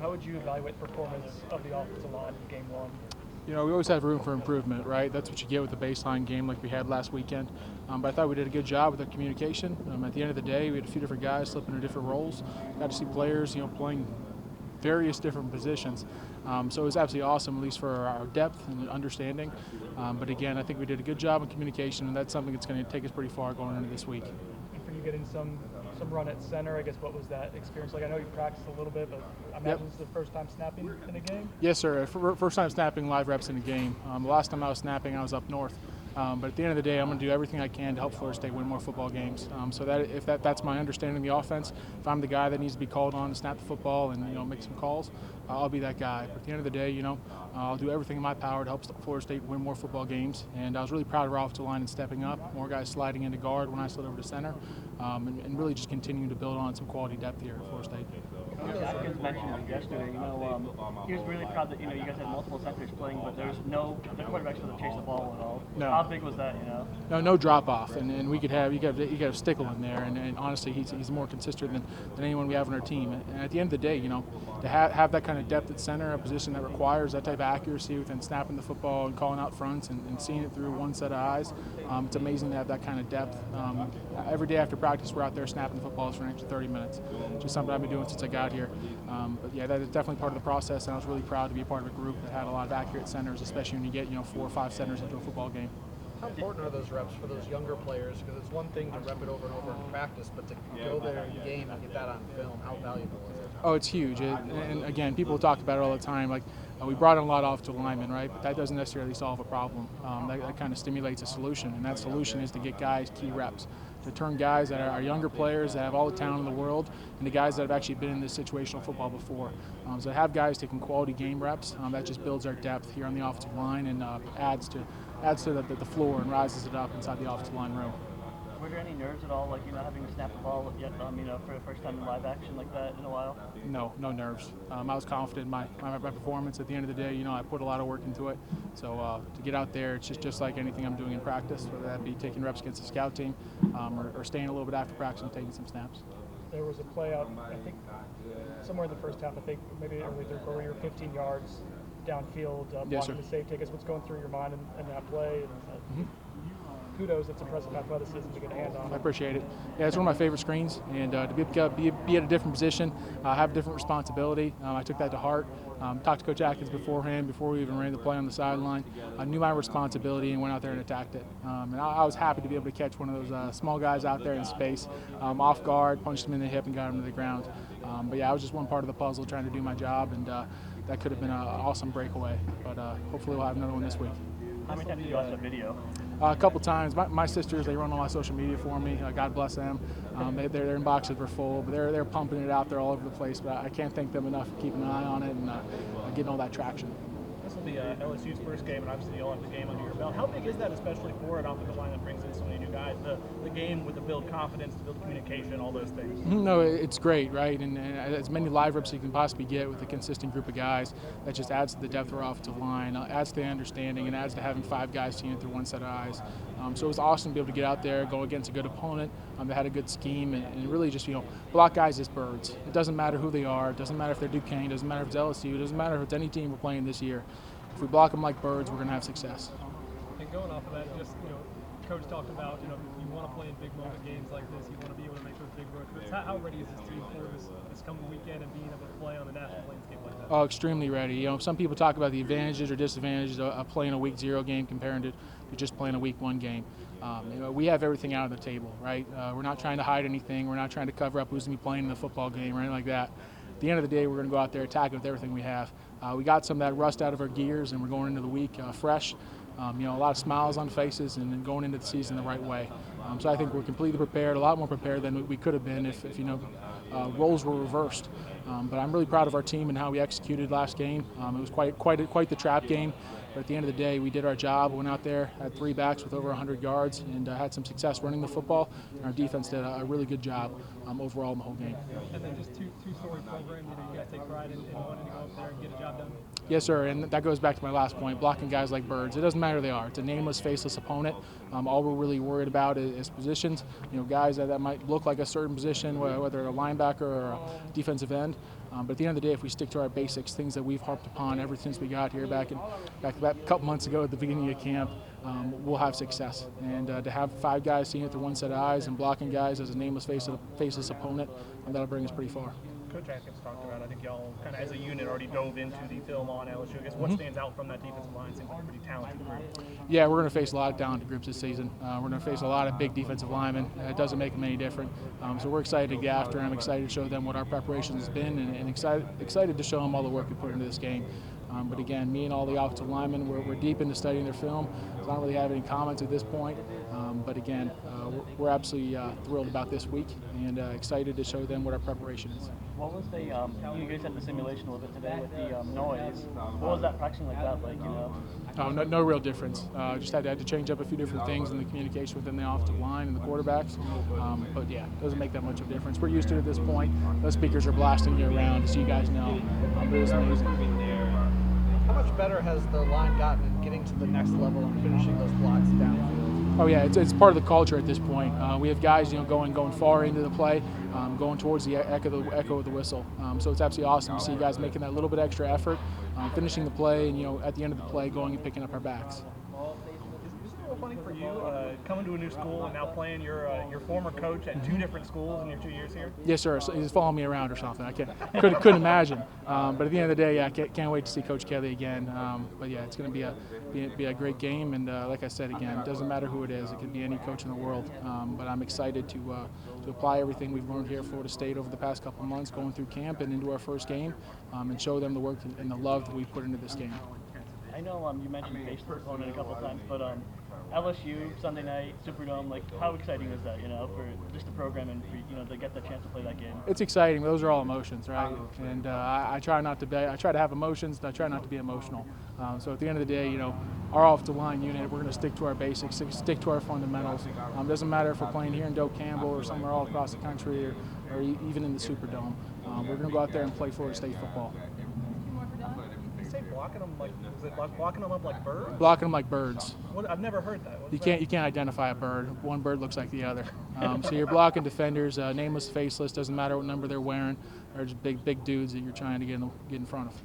how would you evaluate the performance of the offensive line in game one? You know, we always have room for improvement, right? That's what you get with a baseline game like we had last weekend. But I thought we did a good job with the communication. At the end of the day, we had a few different guys slipping into different roles. Got to see players, playing various different positions. So it was absolutely awesome, at least for our depth and understanding. But again, I think we did a good job in communication, and that's something that's going to take us pretty far going into this week. And for you getting some run at center, I guess, what was that experience like? I know you practiced a little bit, but I imagine this is the first time snapping in a game? Yes, sir. First time snapping live reps in a game. The last time I was snapping, I was up north. But at the end of the day, I'm going to do everything I can to help Florida State win more football games. So that if that's my understanding of the offense, if I'm the guy that needs to be called on to snap the football and make some calls, I'll be that guy. But at the end of the day, I'll do everything in my power to help Florida State win more football games. And I was really proud of our offensive line and stepping up, more guys sliding into guard when I slid over to center, and really just continuing to build on some quality depth here at Florida State. Gibbons mentioned it yesterday. He was really proud that you guys had multiple centers playing, but there's no quarterbacks to chase the ball at all. No. How big was that? No drop off, and we could have you could have Stickle in there, and honestly, he's more consistent than anyone we have on our team. And at the end of the day, to have that kind of depth at center, a position that requires that type of accuracy within snapping the football and calling out fronts and seeing it through one set of eyes, it's amazing to have that kind of depth. Every day after practice, we're out there snapping the footballs for an extra 30 minutes. Just something I've been doing since I got here. But yeah, that is definitely part of the process, and I was really proud to be a part of a group that had a lot of accurate centers, especially when you get 4 or 5 centers into a football game. How important are those reps for those younger players? Because it's one thing to rep it over and over in practice, but to go there in game and get that on film, how valuable is it? Oh, it's huge. And again, people talk about it all the time. Like we brought in a lot of offensive linemen, right? But that doesn't necessarily solve a problem. That kind of stimulates a solution, and that solution is to get guys key reps, to turn guys that are younger players that have all the talent in the world into guys that have actually been in this situational football before. So to have guys taking quality game reps, that just builds our depth here on the offensive line and adds to the floor and rises it up inside the offensive line room. Were there any nerves at all, like having to snap the ball yet, for the first time in live action like that in a while? No nerves. I was confident in my performance. At the end of the day, I put a lot of work into it. So to get out there, it's just like anything I'm doing in practice, whether that be taking reps against the scout team or staying a little bit after practice and taking some snaps. There was a play out, I think, somewhere in the first half, I think maybe early third quarter, you were 15 yards downfield, blocking the safety. I guess what's going through your mind in that play? And, kudos, it's impressive athleticism to get a hand on. I appreciate it. Yeah, it's one of my favorite screens, and to be at a different position, have a different responsibility. I took that to heart. Talked to Coach Atkins beforehand, before we even ran the play on the sideline. I knew my responsibility and went out there and attacked it. And I was happy to be able to catch one of those small guys out there in space, off guard, punched him in the hip and got him to the ground. But yeah, I was just one part of the puzzle trying to do my job, and that could have been an awesome breakaway. But hopefully we'll have another one this week. How many times did you watch that video? A couple times. My sisters, they run all my social media for me. God bless them. Their inboxes were full, but they're pumping it out there all over the place. But I can't thank them enough for keeping an eye on it and getting all that traction. This will be LSU's first game, and obviously you'll have the game under your belt. How big is that, especially for an offensive line that brings in so many new guys? The game with the build confidence, to build communication, all those things. No, it's great, right? And as many live reps you can possibly get with a consistent group of guys, that just adds to the depth of our offensive line, adds to the understanding, and adds to having 5 guys seeing it through one set of eyes. So it was awesome to be able to get out there, go against a good opponent that had a good scheme, and really just block guys as birds. It doesn't matter who they are. It doesn't matter if they're Duquesne. It doesn't matter if it's LSU. It doesn't matter if it's any team we're playing this year. If we block them like birds, we're going to have success. And going off of that, just Coach talked about you want to play in big moment games like this. You want to be able to make those big road trips. How ready is this team for this coming weekend and being able to play on the national landscape like that? Oh, extremely ready. Some people talk about the advantages or disadvantages of playing a week 0 game compared to just playing a week 1 game. We have everything out on the table, right? We're not trying to hide anything. We're not trying to cover up who's going to be playing in the football game or anything like that. At the end of the day, we're going to go out there, attack it with everything we have. We got some of that rust out of our gears, and we're going into the week fresh. A lot of smiles on faces, and then going into the season the right way. So I think we're completely prepared, a lot more prepared than we could have been if roles were reversed. But I'm really proud of our team and how we executed last game. It was quite the trap game. But at the end of the day, we did our job, went out there, had 3 backs with over 100 yards, and had some success running the football. And our defense did a really good job overall in the whole game. And then just two-story program, you guys take pride in wanting to go up there and get a job done? Yes, sir, and that goes back to my last point, blocking guys like birds. It doesn't matter who they are. It's a nameless, faceless opponent. All we're really worried about is positions, guys that might look like a certain position, whether a linebacker or a defensive end. But at the end of the day, if we stick to our basics, things that we've harped upon ever since we got here back a couple months ago at the beginning of camp, we'll have success. And to have 5 guys seeing it through one set of eyes and blocking guys as a nameless, faceless opponent, that'll bring us pretty far. Coach Atkins talked about, I think y'all kind of as a unit already dove into the film on LSU. I guess what stands out from that defensive line? Seems like a pretty talented group. Yeah, we're going to face a lot of talented groups this season. We're going to face a lot of big defensive linemen. It doesn't make them any different. So we're excited to get after them, excited to show them what our preparation has been, and excited to show them all the work we put into this game. But again, me and all the offensive linemen, we're deep into studying their film, so I don't really have any comments at this point. But again, we're absolutely thrilled about this week and excited to show them what our preparation is. What was the, you guys had the simulation a little bit today with the noise. What was that practicing like that, like, you know? Oh, no real difference. Just had to change up a few different things in the communication within the offensive line and the quarterbacks. But yeah, it doesn't make that much of a difference. We're used to it at this point. Those speakers are blasting you around, as you guys know. But it was amazing. How much better has the line gotten in getting to the next level and finishing those blocks downfield? Oh yeah, it's part of the culture at this point. We have guys, going far into the play, going towards the echo of the whistle. So it's absolutely awesome to see guys making that little bit extra effort, finishing the play, and at the end of the play, going and picking up our backs. Is it a little funny for you coming to a new school and now playing your former coach at 2 different schools in your 2 years here? Yes, sir. So he's following me around or something. I couldn't imagine. But at the end of the day, yeah, I can't wait to see Coach Kelly again. But yeah, it's going to be a great game. And like I said again, it doesn't matter who it is. It could be any coach in the world. But I'm excited to apply everything we've learned here at Florida State over the past couple of months, going through camp and into our first game, and show them the work and the love that we put into this game. I know you mentioned faceless opponent a couple of times, but LSU Sunday night Superdome, like how exciting is that? For just the program and for, to get the chance to play that game. It's exciting. Those are all emotions, right? And I try to have emotions. I try not to be emotional. So at the end of the day, our offensive line unit, we're going to stick to our basics, stick to our fundamentals. Doesn't matter if we're playing here in Doak Campbell or somewhere all across the country or even in the Superdome. We're going to go out there and play Florida State football. Blocking them blocking them up like birds? Blocking them like birds. I've never heard that. You can't identify a bird. One bird looks like the other. So you're blocking defenders, nameless, faceless. Doesn't matter what number they're wearing. They're just big dudes that you're trying to get in front of.